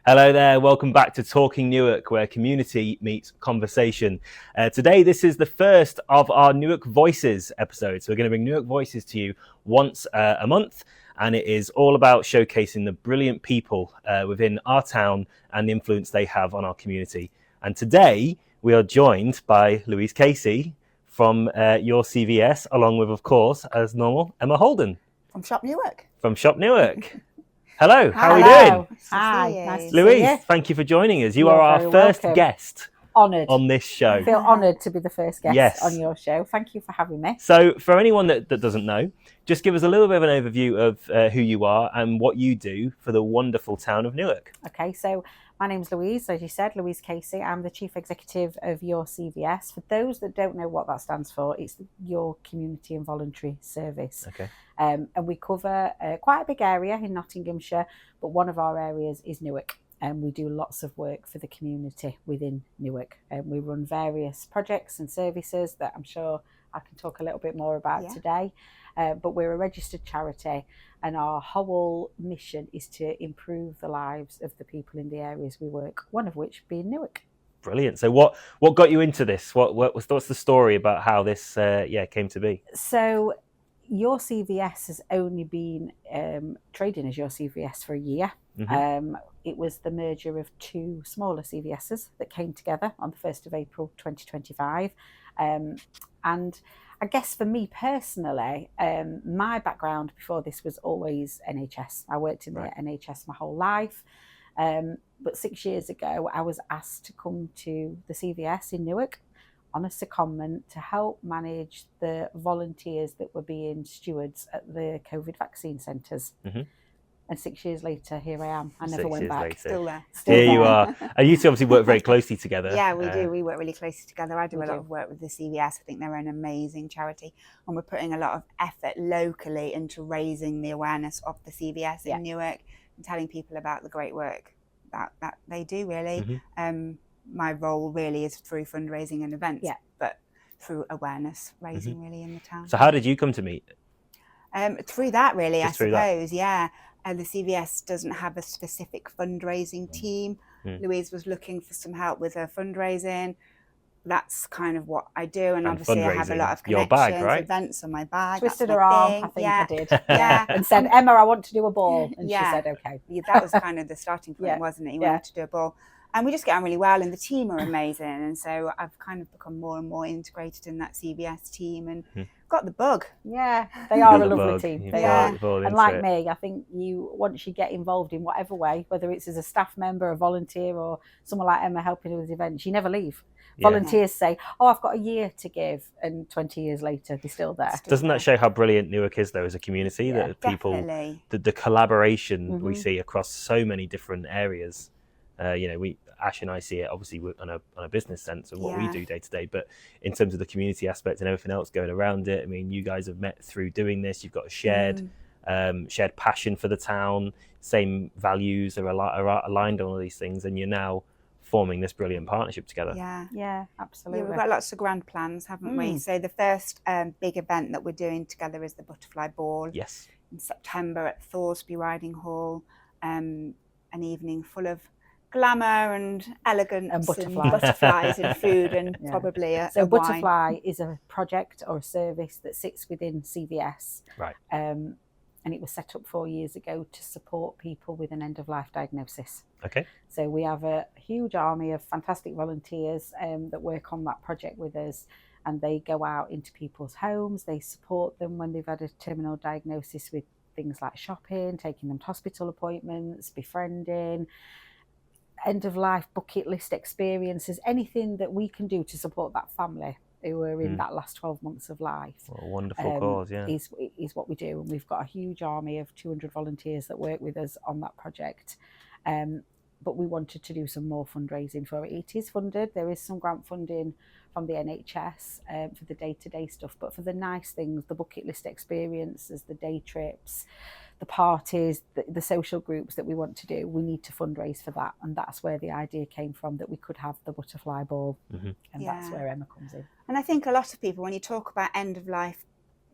Hello there, welcome back to Talking Newark, where community meets conversation. Today, this is the first of our Newark Voices episodes. So we're going to bring Newark Voices to you once a month, and it is all about showcasing the brilliant people within our town and the influence they have on our community. And today, we are joined by Louise Casey from Your CVS, along with, of course, as normal, Emma Holden. From Shop Newark. From Shop Newark. Hello, how are we doing? Hi, nice to Louise, see you. thank you for joining us. You You're are our very first welcome. guest Honoured. on this show. I feel honoured to be the first guest Yes. on your show. Thank you for having me. So for anyone that doesn't know, just give us a little bit of an overview of who you are and what you do for the wonderful town of Newark. Okay, so my name's Louise, as you said, Louise Casey. I'm the Chief Executive of Your CVS. For those that don't know what that stands for, it's Your Community and Voluntary Service. Okay. And we cover quite a big area in Nottinghamshire, but one of our areas is Newark. And we do lots of work for the community within Newark. And we run various projects and services that I'm sure I can talk a little bit more about today. But we're a registered charity, and our whole mission is to improve the lives of the people in the areas we work, one of which being Newark. Brilliant. So what got you into this? What's the story about how this came to be? So Your CVS has only been trading as Your CVS for a year. Mm-hmm. It was the merger of two smaller CVSs that came together on the 1st of April 2025. And I guess for me personally, my background before this was always NHS. I worked in the NHS my whole life. But 6 years ago, I was asked to come to the CVS in Newark on a secondment to help manage the volunteers that were being stewards at the COVID vaccine centres. Mm-hmm. And 6 years later, here I am. I never went back. Later. Still there. Here you are. And you two obviously work very closely together. Yeah, we do. We work really closely together. I do a lot of work with the CVS. I think they're an amazing charity. And we're putting a lot of effort locally into raising the awareness of the CVS in Newark and telling people about the great work that they do, really. Mm-hmm. My role really is through fundraising and events, but through awareness raising really in the town. So how did you come to meet? Through that, really, I suppose, the CVS doesn't have a specific fundraising team. Louise was looking for some help with her fundraising. That's kind of what I do, and obviously I have a lot of connections, your bag, right? events on my bag. Twisted her arm, I think I did. And said, Emma, I want to do a ball. And she said, okay. That was kind of the starting point, wasn't it? You wanted to do a ball. And we just get on really well, and the team are amazing. And so I've kind of become more and more integrated in that CVS team and got the bug. Yeah, they are a lovely team. They are. And like it. me, I think once you get involved in whatever way, whether it's as a staff member, a volunteer, or someone like Emma helping with events, you never leave. Yeah. Volunteers say, oh, I've got a year to give, and 20 years later, they're still there. Doesn't that show how brilliant Newark is, though, as a community? That people, the collaboration we see across so many different areas. Ash and I see it obviously on a business sense of what we do day to day, but in terms of the community aspect and everything else going around it, I mean, you guys have met through doing this. You've got a shared passion for the town, same values are aligned on all these things, and you're now forming this brilliant partnership together. Yeah, absolutely. Yeah, we've got lots of grand plans, haven't we? So the first big event that we're doing together is the Butterfly Ball. Yes. In September at Thoresby Riding Hall, an evening full of glamour and elegance and butterflies and food and probably a wine. Butterfly is a project or a service that sits within CVS. Right. And it was set up 4 years ago to support people with an end-of-life diagnosis. Okay. So we have a huge army of fantastic volunteers that work on that project with us, and they go out into people's homes. They support them when they've had a terminal diagnosis with things like shopping, taking them to hospital appointments, befriending, end-of-life bucket list experiences, anything that we can do to support that family who are in that last 12 months of life. What a wonderful cause, is what we do. And we've got a huge army of 200 volunteers that work with us on that project. But we wanted to do some more fundraising for it. It is funded. There is some grant funding from the NHS for the day-to-day stuff. But for the nice things, the bucket list experiences, the day trips, the parties, the social groups that we want to do, we need to fundraise for that. And that's where the idea came from, that we could have the Butterfly Ball. And that's where Emma comes in. And I think a lot of people, when you talk about end-of-life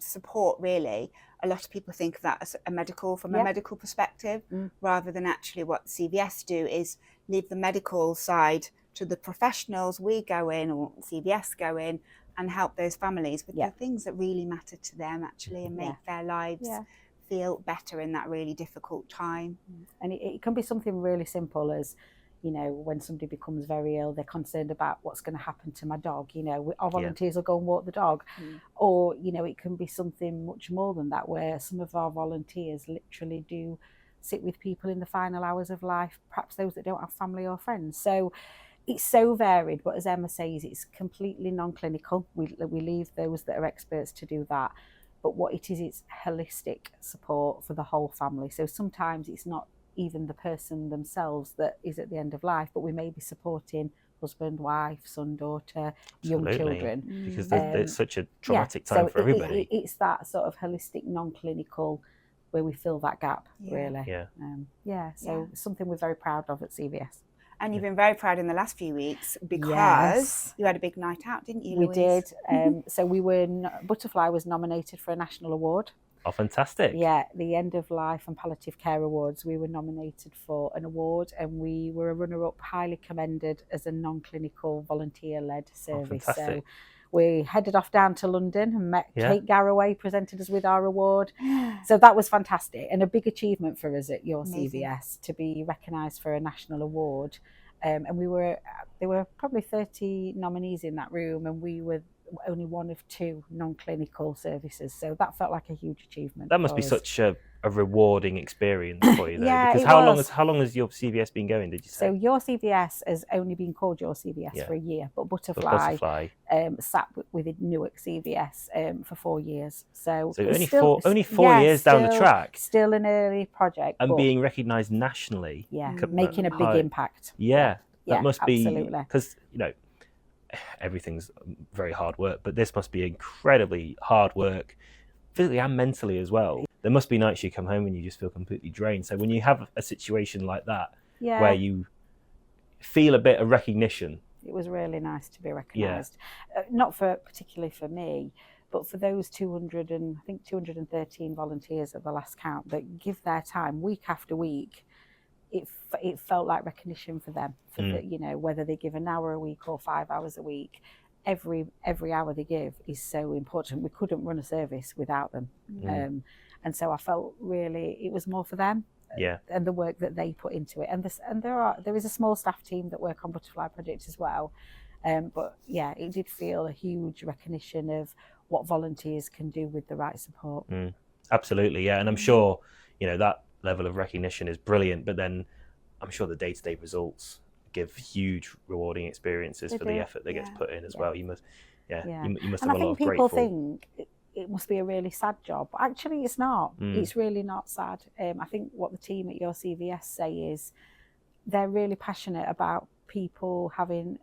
support, really, a lot of people think of that as a medical perspective, rather than actually what CVS do is leave the medical side to the professionals. We go in, or CVS go in, and help those families with the things that really matter to them, actually, and make their lives feel better in that really difficult time. And it can be something really simple as, you know, when somebody becomes very ill, they're concerned about what's going to happen to my dog. You know, our volunteers will go and walk the dog. Or, you know, it can be something much more than that, where some of our volunteers literally do sit with people in the final hours of life, perhaps those that don't have family or friends. So it's so varied, but as Emma says, it's completely non-clinical. We leave those that are experts to do that. But what it is, it's holistic support for the whole family. So sometimes it's not even the person themselves that is at the end of life, but we may be supporting husband, wife, son, daughter, young children. Because it's such a traumatic time for everybody. It's that sort of holistic, non-clinical, where we fill that gap, really. So something we're very proud of at CVS. And you've been very proud in the last few weeks because you had a big night out, didn't you, Louise? We did. So Butterfly was nominated for a national award. Oh, fantastic. Yeah, the End of Life and Palliative Care Awards. We were nominated for an award, and we were a runner-up, highly commended as a non-clinical volunteer-led service. So we headed off down to London and met Kate Garraway, presented us with our award. So that was fantastic, and a big achievement for us at Your CVS to be recognised for a national award. And there were probably 30 nominees in that room, and we were only one of 2 non-clinical services. So that felt like a huge achievement. That must be such a rewarding experience for you, though. Because how long has your CVS been going, did you say? So Your CVS has only been called Your CVS for a year, but Butterfly sat within Newark CVS for 4 years. So only four years down the track. Still an early project. And being recognised nationally. Yeah, making a big impact. Yeah, that must be, absolutely. because, you know, everything's very hard work, but this must be incredibly hard work, physically and mentally as well. There must be nights you come home and you just feel completely drained. So when you have a situation like that, where you feel a bit of recognition, it was really nice to be recognised. Not particularly for me, but for those 213 volunteers at the last count that give their time week after week. It felt like recognition for them, you know, whether they give an hour a week or 5 hours a week. Every hour they give is so important. We couldn't run a service without them. And so I felt really it was more for them and the work that they put into it. And there is a small staff team that work on Butterfly projects as well. But yeah, it did feel a huge recognition of what volunteers can do with the right support. Absolutely, yeah. And I'm sure, you know, that level of recognition is brilliant, but then I'm sure the day-to-day results give huge rewarding experiences for the effort that gets put in as well. You must you must have a lot of grateful. People think it must be a really sad job. Actually, it's not. It's really not sad. I think what the team at Your CVS say is they're really passionate about people having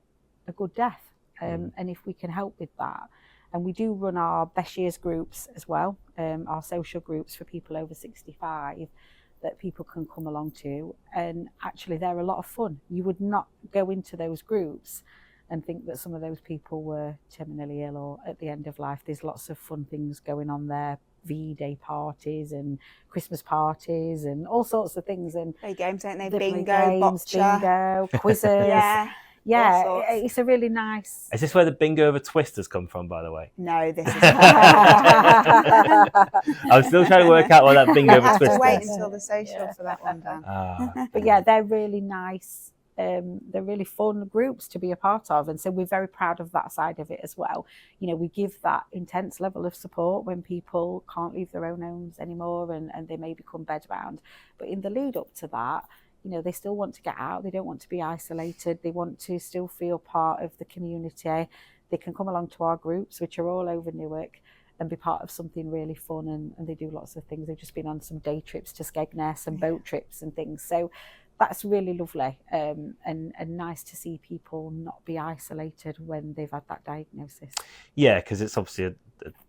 a good death, and if we can help with that. And we do run our best years groups as well, our social groups for people over 65 that people can come along to, and actually they're a lot of fun. You would not go into those groups and think that some of those people were terminally ill or at the end of life. There's lots of fun things going on there, V-Day parties and Christmas parties and all sorts of things. And play games, don't they? Bingo, quizzes. Yeah, it's a really nice... Is this where the bingo over twisters come from, by the way? No, this is... I'm still trying to work out what that bingo over twisters is. Wait until the social for that one, Dan. But yeah, they're really nice. They're really fun groups to be a part of. And so we're very proud of that side of it as well. You know, we give that intense level of support when people can't leave their own homes anymore and they may become bedbound. But in the lead up to that, you know, they still want to get out. They don't want to be isolated. They want to still feel part of the community. They can come along to our groups, which are all over Newark, and be part of something really fun. And they do lots of things. They've just been on some day trips to Skegness and boat trips and things. So that's really lovely and nice to see people not be isolated when they've had that diagnosis. Yeah, because it's obviously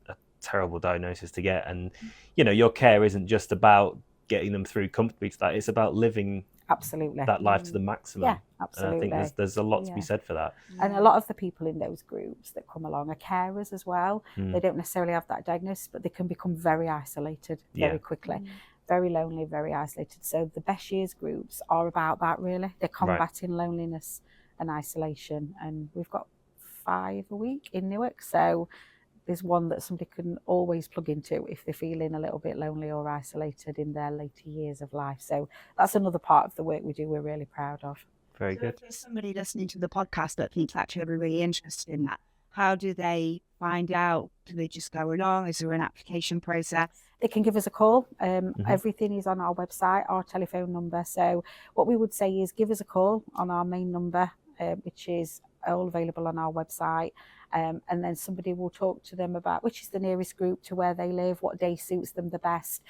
a terrible diagnosis to get. And, you know, your care isn't just about getting them through comfortably to that. It's about living Absolutely. that life to the maximum. Yeah, absolutely. And I think there's a lot to be said for that. And a lot of the people in those groups that come along are carers as well. They don't necessarily have that diagnosis, but they can become very isolated very quickly, very lonely, very isolated. So the Best Years groups are about that, really. They're combating loneliness and isolation. And we've got 5 a week in Newark. So there's one that somebody can always plug into if they're feeling a little bit lonely or isolated in their later years of life. So that's another part of the work we do we're really proud of. Very good. If there's somebody listening to the podcast that thinks actually they're really interested in that, how do they find out? Do they just go along? Is there an application process? They can give us a call. Everything is on our website, our telephone number. So what we would say is give us a call on our main number, which is all available on our website. And then somebody will talk to them about which is the nearest group to where they live, what day suits them the best,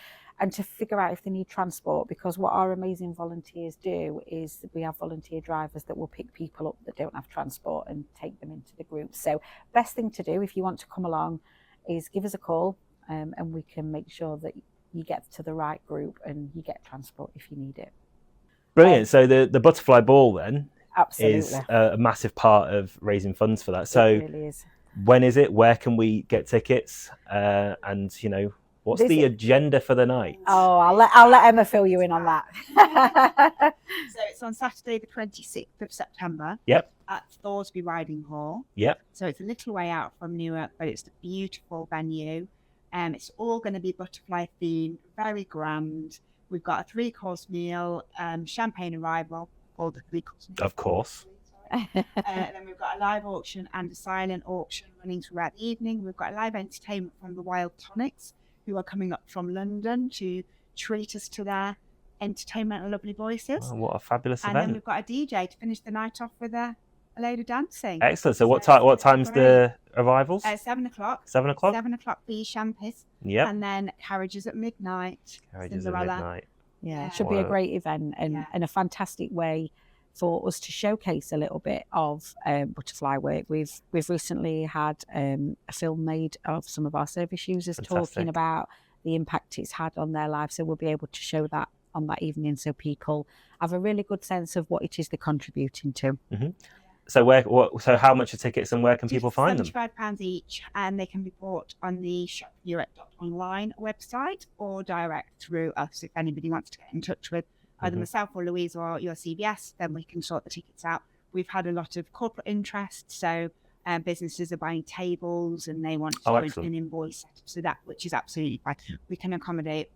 and to figure out if they need transport, because what our amazing volunteers do is we have volunteer drivers that will pick people up that don't have transport and take them into the group. So best thing to do if you want to come along is give us a call, and we can make sure that you get to the right group and you get transport if you need it. Brilliant. So the butterfly ball then Absolutely. is a massive part of raising funds for that. So it really is. When is it? Where can we get tickets? And what's the agenda for the night? Oh, I'll let Emma fill you in on that. So it's on Saturday the 26th of September. Yep. At Thorsby Riding Hall. Yep. So it's a little way out from Newark, but it's a beautiful venue. It's all going to be butterfly themed, very grand. We've got a 3-course meal, champagne arrival, or the 3-course meal. Of course. And then we've got a live auction and a silent auction running throughout the evening. We've got live entertainment from the Wild Tonics, who are coming up from London to treat us to their entertainment and lovely voices. Oh, what a fabulous event. And then we've got a DJ to finish the night off with a load of dancing. Excellent. So what time's the arrivals? 7 o'clock. 7 o'clock? 7 o'clock for your champers. Yep. And then carriages at midnight. Carriages Cinderella. at midnight. Yeah, it should be a great event and a fantastic way for us to showcase a little bit of butterfly work. We've recently had a film made of some of our service users talking about the impact it's had on their lives. So we'll be able to show that on that evening, so people have a really good sense of what it is they're contributing to. Mm-hmm. So how much are tickets and where can people find them? £75 each, and they can be bought on the shopnewark.online website or direct through us if anybody wants to get in touch with either myself or Louise or your CVS, then we can sort the tickets out. We've had a lot of corporate interest, so businesses are buying tables and they want to do an invoice setup, so that, which is absolutely fine. We can accommodate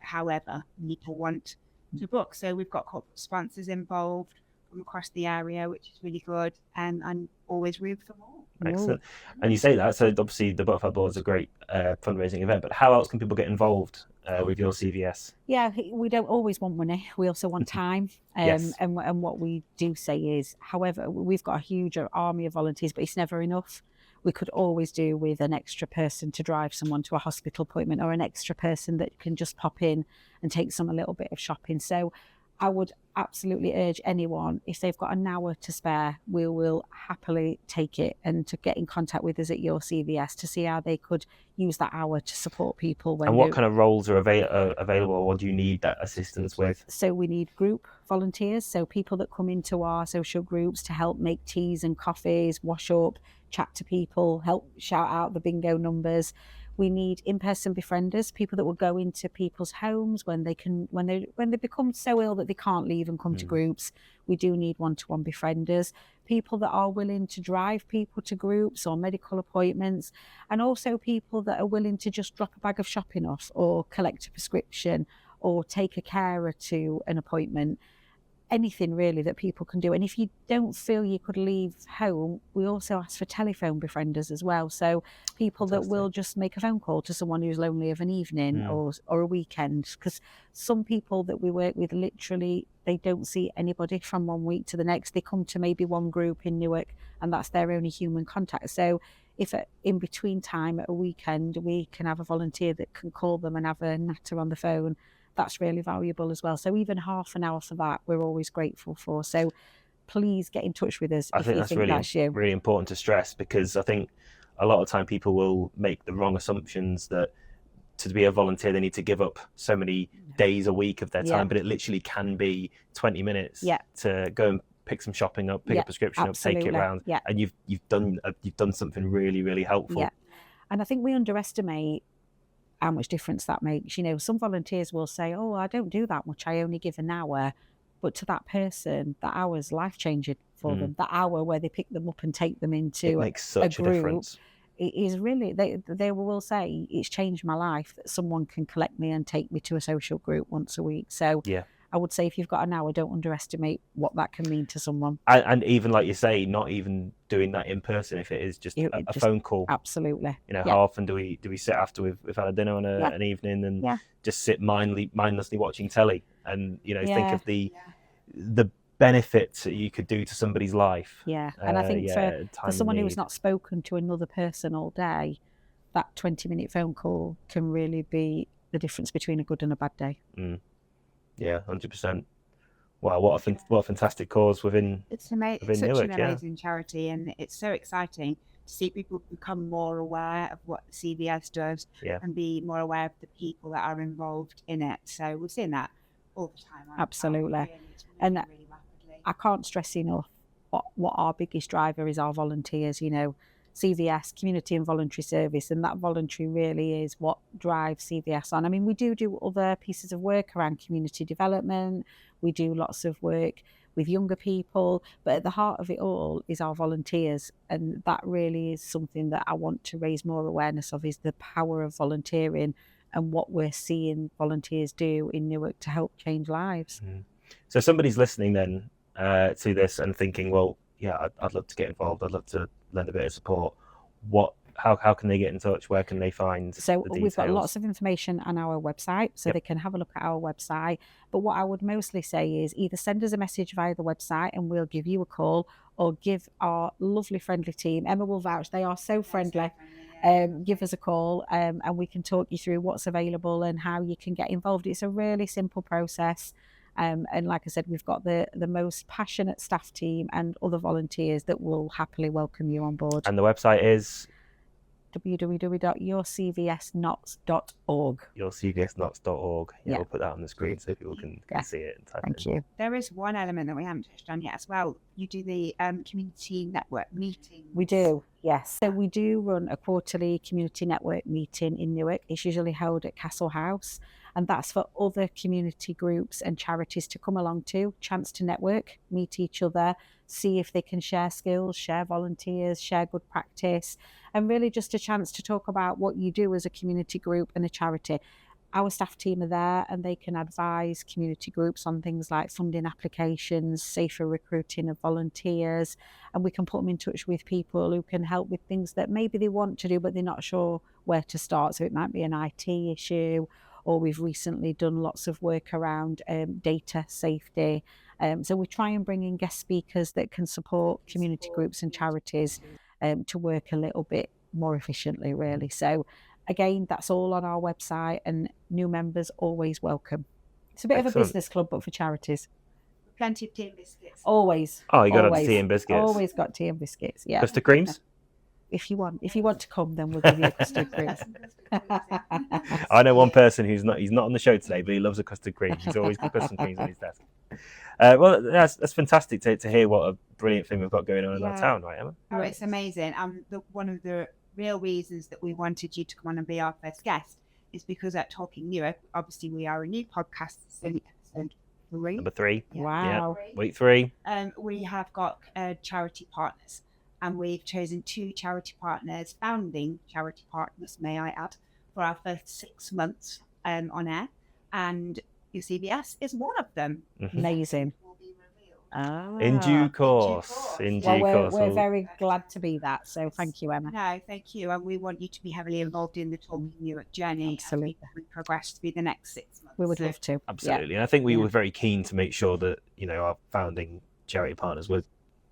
however people want to book. So we've got corporate sponsors involved from across the area, which is really good, and always room for more. Excellent. And you say that, so obviously the Butterfly Ball is a great fundraising event, but how else can people get involved with your CVS? Yeah, we don't always want money. We also want time. Yes. And what we do say is, however, we've got a huge army of volunteers, but it's never enough. We could always do with an extra person to drive someone to a hospital appointment, or an extra person that can just pop in and take a little bit of shopping. So I would absolutely urge anyone, if they've got an hour to spare, we will happily take it, and to get in contact with us at your CVS to see how they could use that hour to support people. And what kind of roles are available, or do you need that assistance with? So we need group volunteers, so people that come into our social groups to help make teas and coffees, wash up, chat to people, help shout out the bingo numbers. We need in-person befrienders, people that will go into people's homes when they become so ill that they can't leave and come to groups. We do need one-to-one befrienders, people that are willing to drive people to groups or medical appointments, and also people that are willing to just drop a bag of shopping off, or collect a prescription, or take a carer to an appointment. Anything really that people can do. And if you don't feel you could leave home, we also ask for telephone befrienders as well. So people that will just make a phone call to someone who's lonely of an evening or a weekend. Because some people that we work with, literally, they don't see anybody from one week to the next. They come to maybe one group in Newark and that's their only human contact. So if in between time at a weekend, we can have a volunteer that can call them and have a natter on the phone, that's really valuable as well. So even half an hour for that, we're always grateful for. So please get in touch with us. I think that's really important to stress, because I think a lot of time people will make the wrong assumptions that to be a volunteer they need to give up so many days a week of their time, but it literally can be 20 minutes to go and pick some shopping up, pick a prescription up, take it around, and you've done something really, really helpful. And I think we underestimate how much difference that makes. You know, some volunteers will say, oh, I don't do that much, I only give an hour. But to that person, that hour's life-changing for them. That hour where they pick them up and take them into it makes such a difference. It is really, they will say, it's changed my life that someone can collect me and take me to a social group once a week. So I would say if you've got an hour, don't underestimate what that can mean to someone. And even like you say, not even doing that in person, if it is just a phone call. Absolutely. You know, how often do we sit after we've had a dinner on an evening and just sit mindlessly watching telly and, you know, think of the benefits that you could do to somebody's life. And I think for someone who's not spoken to another person all day, that 20-minute phone call can really be the difference between a good and a bad day. 100%. Wow, what a fantastic cause within it's such Newark, an amazing charity, and it's so exciting to see people become more aware of what the CVS does and be more aware of the people that are involved in it. So we're seeing that all the time. Absolutely. And I can't stress enough what our biggest driver is, our volunteers. You know, CVS, community and voluntary service, and that voluntary really is what drives CVS on. I mean, we do other pieces of work around community development. We do lots of work with younger people, but at the heart of it all is our volunteers, and that really is something that I want to raise more awareness of, is the power of volunteering and what we're seeing volunteers do in Newark to help change lives. So somebody's listening then to this and thinking, well, I'd love to get involved, I'd love to lend a bit of support. How can they get in touch? Where can they find the details? We've got lots of information on our website, so they can have a look at our website. But what I would mostly say is either send us a message via the website and we'll give you a call, or give our lovely friendly team, Emma will vouch, they are so friendly, give us a call and we can talk you through what's available and how you can get involved. It's a really simple process. And like I said, we've got the most passionate staff team and other volunteers that will happily welcome you on board. And the website is www.yourcvsnots.org. yourcvsnots.org. We'll put that on the screen so people can see it and type Thank you. There is one element that we haven't touched on yet as well. You do the community network meetings. We do, yes. So we do run a quarterly community network meeting in Newark. It's usually held at Castle House, and that's for other community groups and charities to come along to, chance to network, meet each other, see if they can share skills, share volunteers, share good practice, and really just a chance to talk about what you do as a community group and a charity. Our staff team are there and they can advise community groups on things like funding applications, safer recruiting of volunteers, and we can put them in touch with people who can help with things that maybe they want to do but they're not sure where to start. So it might be an IT issue, or we've recently done lots of work around data safety. So we try and bring in guest speakers that can support community groups and charities to work a little bit more efficiently, really. So again, that's all on our website, and new members always welcome. It's a bit of a business club, but for charities. Plenty of tea and biscuits. Always. Oh, you got to have tea and biscuits. Always got tea and biscuits, yeah. Custard creams? If you want to come, then we'll give you a custard cream. I know one person he's not on the show today, but he loves a custard cream. He's always got custard creams on his desk. Well, that's fantastic to hear what a brilliant thing we've got going on in our town, right, Emma? Oh, it's amazing. One of the real reasons that we wanted you to come on and be our first guest is because at Talking Newark, obviously we are a new podcast, so episode 3. Number 3. Wow. Yeah. Week 3. We have got charity partners, and we've chosen 2 charity partners, founding charity partners, may I add, for our first 6 months on air, and your CVS is one of them. Amazing. In due course. We're very glad to be that, so thank you, Emma. No, thank you, and we want you to be heavily involved in the Talking Newark journey. Absolutely. As we progress through the next 6 months. We would love to. Absolutely. And I think we were very keen to make sure that, our founding charity partners were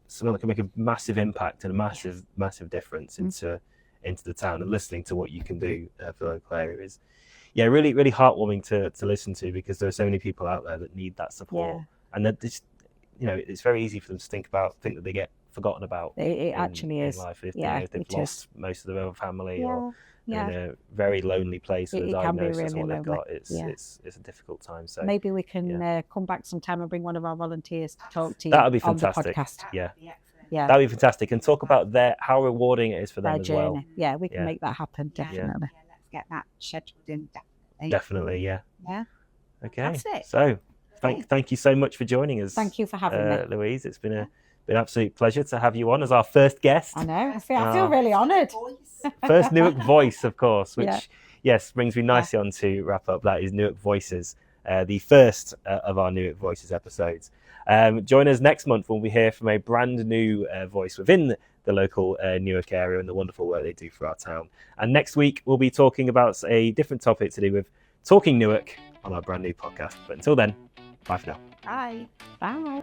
someone that can make a massive impact and a massive difference into the town, and listening to what you can do for the local area is really, really heartwarming to listen to, because there are so many people out there that need that support, and that this, it's very easy for them to think that they get forgotten about. It actually is. In life, if they've it lost most of their own family, or Yeah. in a very lonely place with a diagnosis really and what they've lonely. got. It's a difficult time. So maybe we can come back sometime and bring one of our volunteers to talk to you. That would be on the fantastic. podcast. Yeah. Yeah. That'd be fantastic. And talk about how rewarding it is for them Their as journey. well. Yeah, we can make that happen, definitely. Yeah, let's get that scheduled in. Definitely, yeah. Yeah. Okay. That's it. So thank you so much for joining us. Thank you for having me, Louise. It's been an absolute pleasure to have you on as our first guest. I know. I feel really honoured. First Newark voice, of course, which Yeah. brings me nicely on to wrap up. That is Newark Voices, the first of our Newark Voices episodes. Join us next month when we hear from a brand new voice within the local Newark area and the wonderful work they do for our town. And next week we'll be talking about a different topic to do with Talking Newark on our brand new podcast. But until then, bye for now. Bye. Bye.